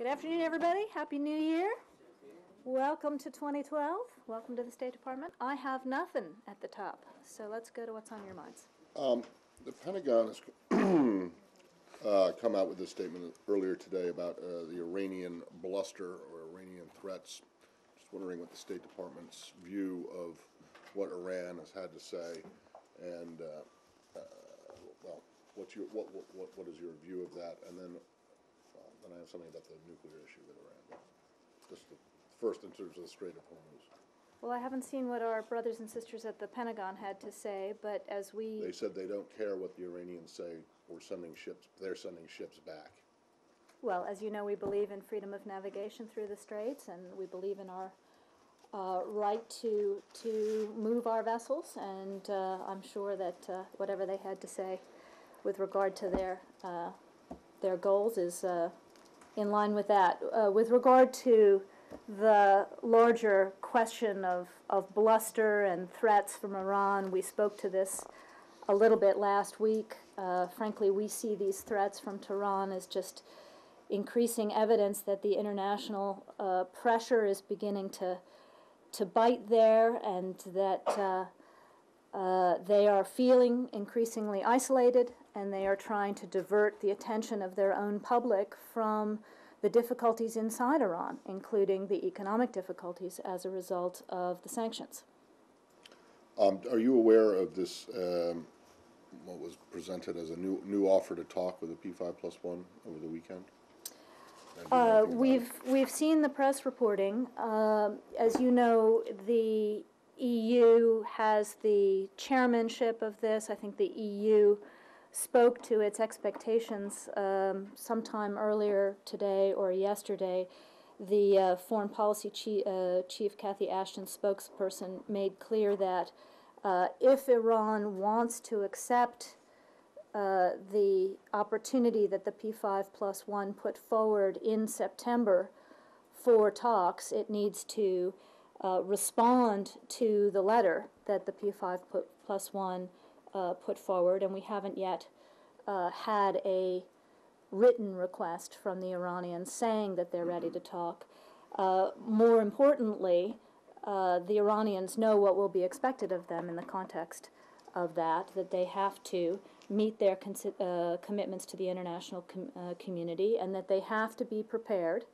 Good afternoon, everybody. Happy New Year. Welcome to 2012. Welcome to the State Department. I have nothing at the top, so let's go to what's on your minds. The Pentagon has come out with a statement earlier today about the Iranian bluster or Iranian threats. Just wondering what the State Department's view of what Iran has had to say, and well, what is your view of that? And then I have something about the nuclear issue with Iran. Just first in terms of the Strait of Hormuz. Well, I haven't seen what our brothers and sisters at the Pentagon had to say, but as They said they don't care what the Iranians say. They're sending ships back. Well, as you know, we believe in freedom of navigation through the Straits, and we believe in our right to move our vessels, and I'm sure that whatever they had to say with regard to their goals is in line with that. With regard to the larger question of bluster and threats from Iran, we spoke to this a little bit last week. Frankly, we see these threats from Tehran as just increasing evidence that the international pressure is beginning to bite there, and that they are feeling increasingly isolated, and they are trying to divert the attention of their own public from the difficulties inside Iran, including the economic difficulties as a result of the sanctions. Are you aware of this, what was presented as a new offer to talk with the P5+1 over the weekend? We've seen the press reporting. As you know, the EU has the chairmanship of this. I think the EU spoke to its expectations sometime earlier today or yesterday. The Foreign Policy Chief Cathy Ashton spokesperson made clear that if Iran wants to accept the opportunity that the P5+1 put forward in September for talks, it needs to respond to the letter that the P5+1 put forward, and we haven't yet had a written request from the Iranians saying that they're ready to talk. More importantly, the Iranians know what will be expected of them in the context of that they have to meet their commitments to the international community, and that they have to be prepared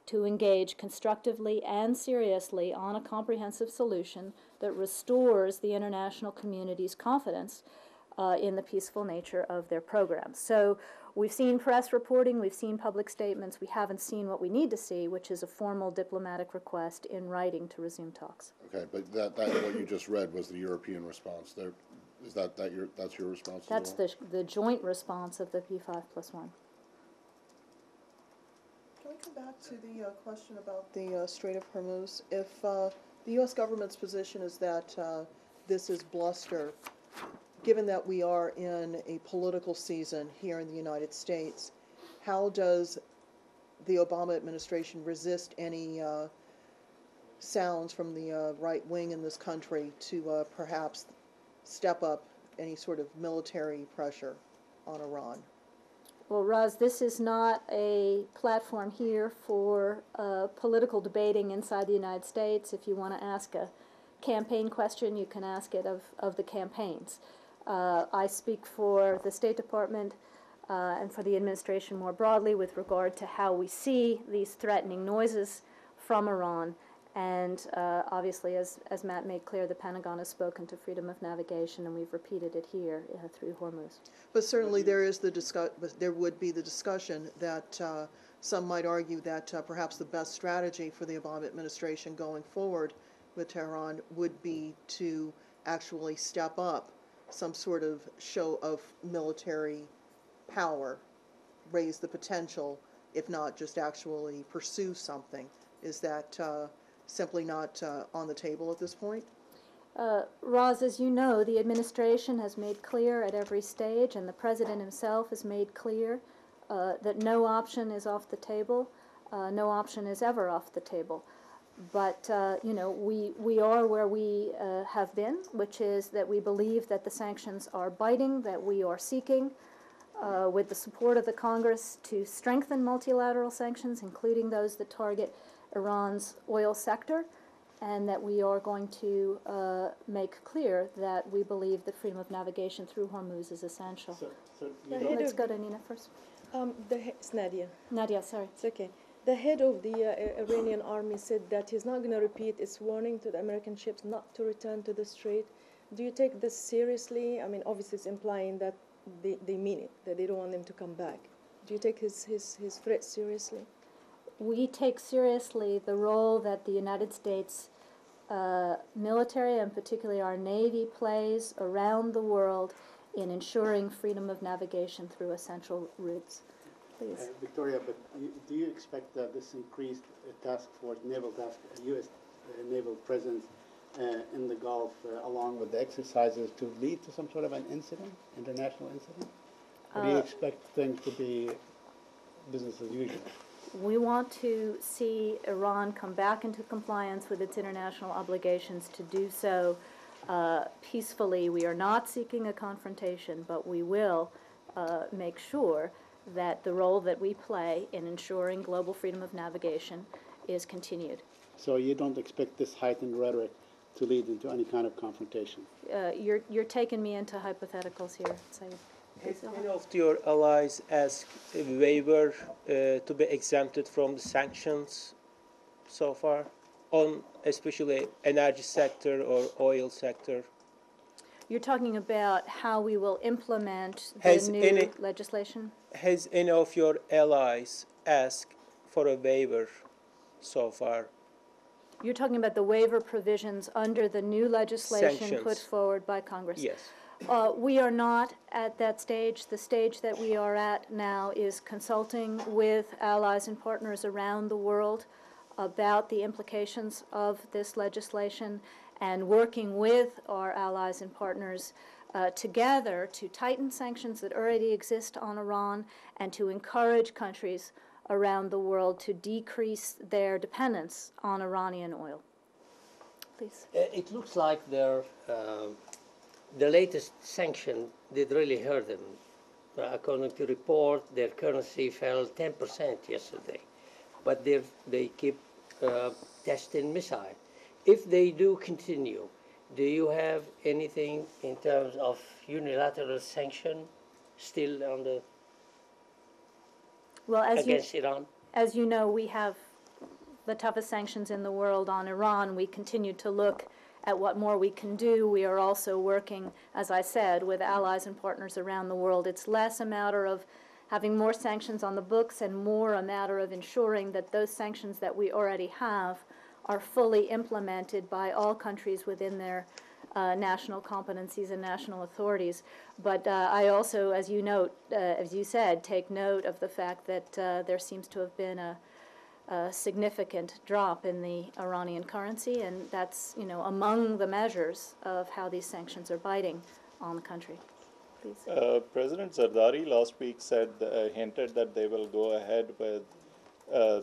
to engage constructively and seriously on a comprehensive solution that restores the international community's confidence in the peaceful nature of their program. So we've seen press reporting, we've seen public statements, we haven't seen what we need to see, which is a formal diplomatic request in writing to resume talks. Okay, but that what you just read was the European response. That's your response? That's the joint response of the P5+1. Can we come back to the question about the Strait of Hormuz? If the U.S. government's position is that this is bluster, given that we are in a political season here in the United States, how does the Obama administration resist any sounds from the right wing in this country to perhaps step up any sort of military pressure on Iran? Well, Roz, this is not a platform here for political debating inside the United States. If you want to ask a campaign question, you can ask it of the campaigns. I speak for the State Department and for the administration more broadly with regard to how we see these threatening noises from Iran. And obviously, as Matt made clear, the Pentagon has spoken to freedom of navigation, and we've repeated it here through Hormuz. But certainly there would be the discussion that some might argue that perhaps the best strategy for the Obama administration going forward with Tehran would be to actually step up some sort of show of military power, raise the potential, if not just actually pursue something. Is that simply not on the table at this point? Roz, as you know, the administration has made clear at every stage, and the President himself has made clear that no option is off the table. No option is ever off the table. But, you know, we are where we have been, which is that we believe that the sanctions are biting, that we are seeking with the support of the Congress, to strengthen multilateral sanctions, including those that target Iran's oil sector, and that we are going to make clear that we believe that freedom of navigation through Hormuz is essential. So The you head don't, Let's go to Nina first. It's Nadia. Nadia, sorry. It's okay. The head of the Iranian army said that he's not going to repeat its warning to the American ships not to return to the strait. Do you take this seriously? I mean, obviously it's implying that they mean it, that they don't want them to come back. Do you take his threat seriously? We take seriously the role that the United States military, and particularly our Navy, plays around the world in ensuring freedom of navigation through essential routes. Please. Victoria, but do you expect that this increased task force, U.S. Naval presence in the Gulf, along with the exercises, to lead to some sort of an incident, international incident? Or do you expect things to be business as usual? We want to see Iran come back into compliance with its international obligations to do so peacefully. We are not seeking a confrontation, but we will make sure that the role that we play in ensuring global freedom of navigation is continued. So you don't expect this heightened rhetoric to lead into any kind of confrontation? You're taking me into hypotheticals here, Saeed. Has any of your allies asked a waiver to be exempted from the sanctions so far, on especially energy sector or oil sector? You're talking about how we will implement the Has new any- legislation? Has any of your allies asked for a waiver so far? You're talking about the waiver provisions under the new legislation put Sanctions. forward by Congress? Yes. We are not at that stage. The stage that we are at now is consulting with allies and partners around the world about the implications of this legislation and working with our allies and partners together to tighten sanctions that already exist on Iran and to encourage countries around the world to decrease their dependence on Iranian oil. Please. It looks like the latest sanction did really hurt them. According to report, their currency fell 10% yesterday, but they keep testing missile. If they do continue, do you have anything in terms of unilateral sanction still on the Well, against Iran? as you know, we have the toughest sanctions in the world on Iran. We continue to look at what more we can do. We are also working, as I said, with allies and partners around the world. It's less a matter of having more sanctions on the books and more a matter of ensuring that those sanctions that we already have are fully implemented by all countries within their national competencies and national authorities. But I also, as you said, take note of the fact that there seems to have been a significant drop in the Iranian currency, and that's among the measures of how these sanctions are biting on the country. Please. President Zardari last week hinted that they will go ahead with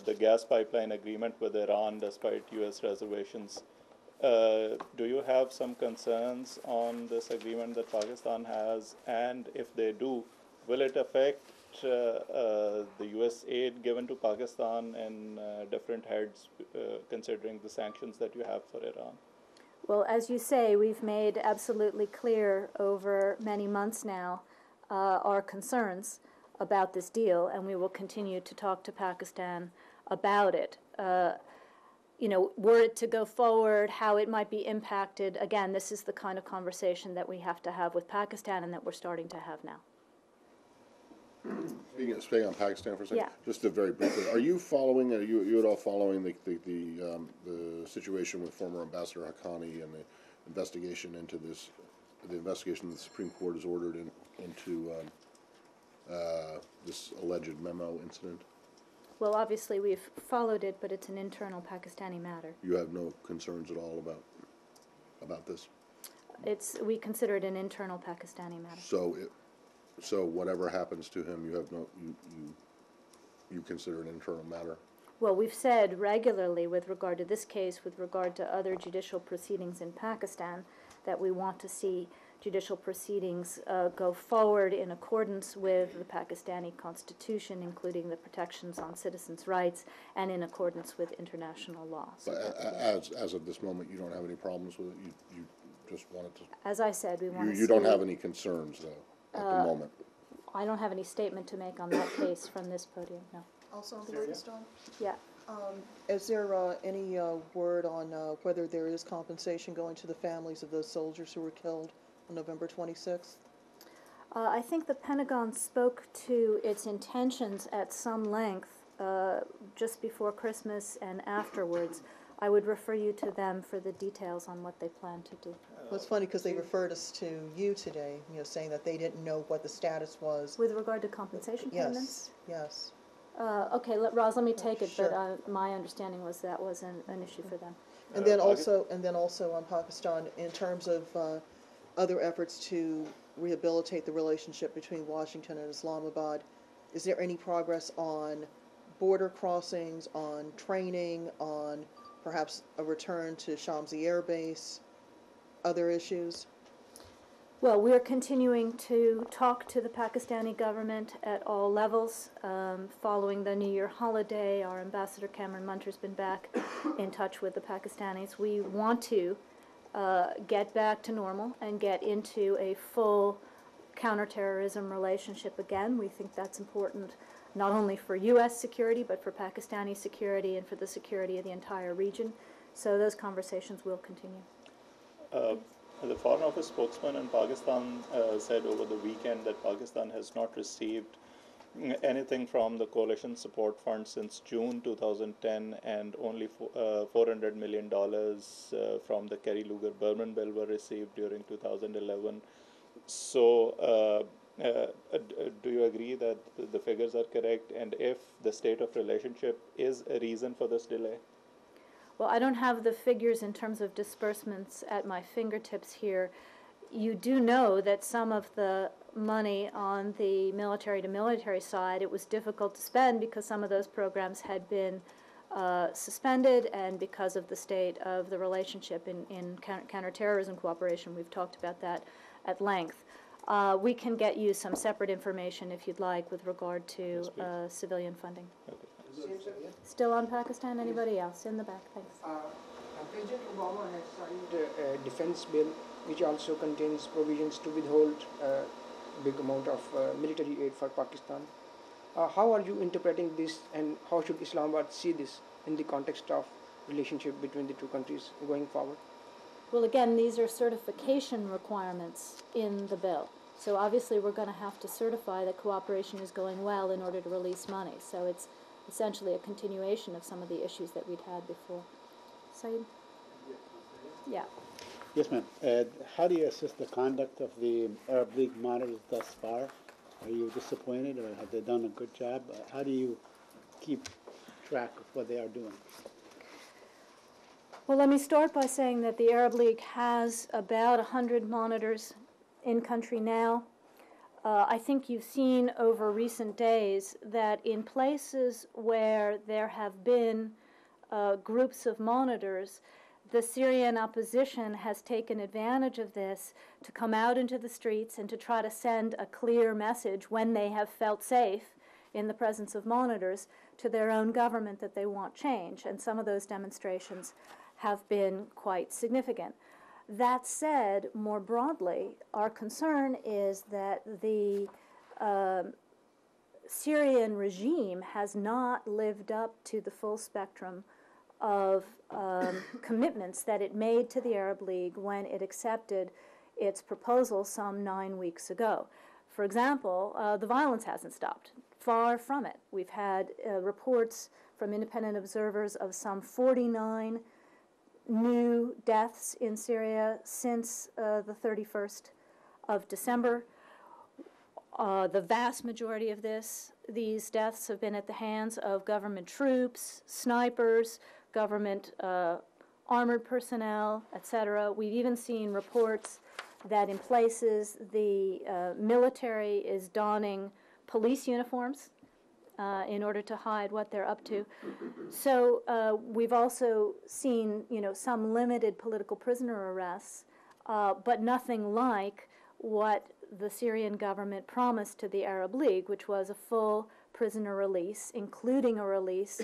the gas pipeline agreement with Iran despite U.S. reservations. Do you have some concerns on this agreement that Pakistan has? And if they do, will it affect the U.S. aid given to Pakistan in different heads, considering the sanctions that you have for Iran? Well, as you say, we've made absolutely clear over many months now our concerns about this deal, and we will continue to talk to Pakistan about it. Were it to go forward, how it might be impacted, again, this is the kind of conversation that we have to have with Pakistan and that we're starting to have now. Staying on Pakistan for a second, Yeah. just very briefly, are you following? Are you at all following the situation with former Ambassador Haqqani and the investigation into this? The investigation the Supreme Court has ordered into this alleged memo incident. Well, obviously we've followed it, but it's an internal Pakistani matter. You have no concerns at all about this. We consider it an internal Pakistani matter. So whatever happens to him, you consider an internal matter. Well, we've said regularly with regard to this case, with regard to other judicial proceedings in Pakistan, that we want to see judicial proceedings go forward in accordance with the Pakistani constitution, including the protections on citizens' rights, and in accordance with international law. So But as of this moment, you don't have any problems with it? You just wanted to, as I said, we want to see. you don't have any concerns, though, at the moment? I don't have any statement to make on that case from this podium, no. Also on Pakistan? Yeah. Is there any word on whether there is compensation going to the families of those soldiers who were killed on November 26th? I think the Pentagon spoke to its intentions at some length just before Christmas and afterwards. I would refer you to them for the details on what they plan to do. Well, it's funny because they referred us to you today, saying that they didn't know what the status was. With regard to compensation payments? Yes. Okay, Roz, let me take it, Sure. but my understanding was that was an issue for them. And then also on Pakistan, in terms of other efforts to rehabilitate the relationship between Washington and Islamabad, is there any progress on border crossings, on training, on perhaps a return to Shamsi Air Base, other issues? Well, we're continuing to talk to the Pakistani government at all levels. Following the New Year holiday, our ambassador Cameron Munter's been back in touch with the Pakistanis. We want to get back to normal and get into a full counterterrorism relationship again. We think that's important not only for U.S. security, but for Pakistani security and for the security of the entire region. So those conversations will continue. The Foreign Office spokesman in Pakistan said over the weekend that Pakistan has not received anything from the Coalition Support Fund since June 2010, and only $400 million from the Kerry Lugar Berman bill were received during 2011. So do you agree that the figures are correct, and if the state of relationship is a reason for this delay? Well, I don't have the figures in terms of disbursements at my fingertips here. You do know that some of the money on the military-to-military side, it was difficult to spend because some of those programs had been suspended, and because of the state of the relationship in counterterrorism cooperation. We've talked about that at length. We can get you some separate information if you'd like with regard to civilian funding. Okay. Still on Pakistan? Anybody else? In the back, thanks. President Obama has signed a defense bill which also contains provisions to withhold a big amount of military aid for Pakistan. How are you interpreting this, and how should Islamabad see this in the context of relationship between the two countries going forward? Well, again, these are certification requirements in the bill. So obviously we're going to have to certify that cooperation is going well in order to release money. So it's essentially a continuation of some of the issues that we'd had before. Saeed? Yeah. Yes, ma'am. How do you assess the conduct of the Arab League monitors thus far? Are you disappointed, or have they done a good job? How do you keep track of what they are doing? Well, let me start by saying that the Arab League has about 100 monitors in country now. I think you've seen over recent days that in places where there have been groups of monitors, the Syrian opposition has taken advantage of this to come out into the streets and to try to send a clear message when they have felt safe in the presence of monitors to their own government that they want change. And some of those demonstrations have been quite significant. That said, more broadly, our concern is that the Syrian regime has not lived up to the full spectrum of commitments that it made to the Arab League when it accepted its proposal some 9 weeks ago. For example, the violence hasn't stopped. Far from it. We've had reports from independent observers of some 49 new deaths in Syria since the 31st of December. The vast majority of these deaths have been at the hands of government troops, snipers, government armored personnel, etc. We've even seen reports that in places the military is donning police uniforms in order to hide what they're up to. So we've also seen, some limited political prisoner arrests, but nothing like what the Syrian government promised to the Arab League, which was a full prisoner release, including a release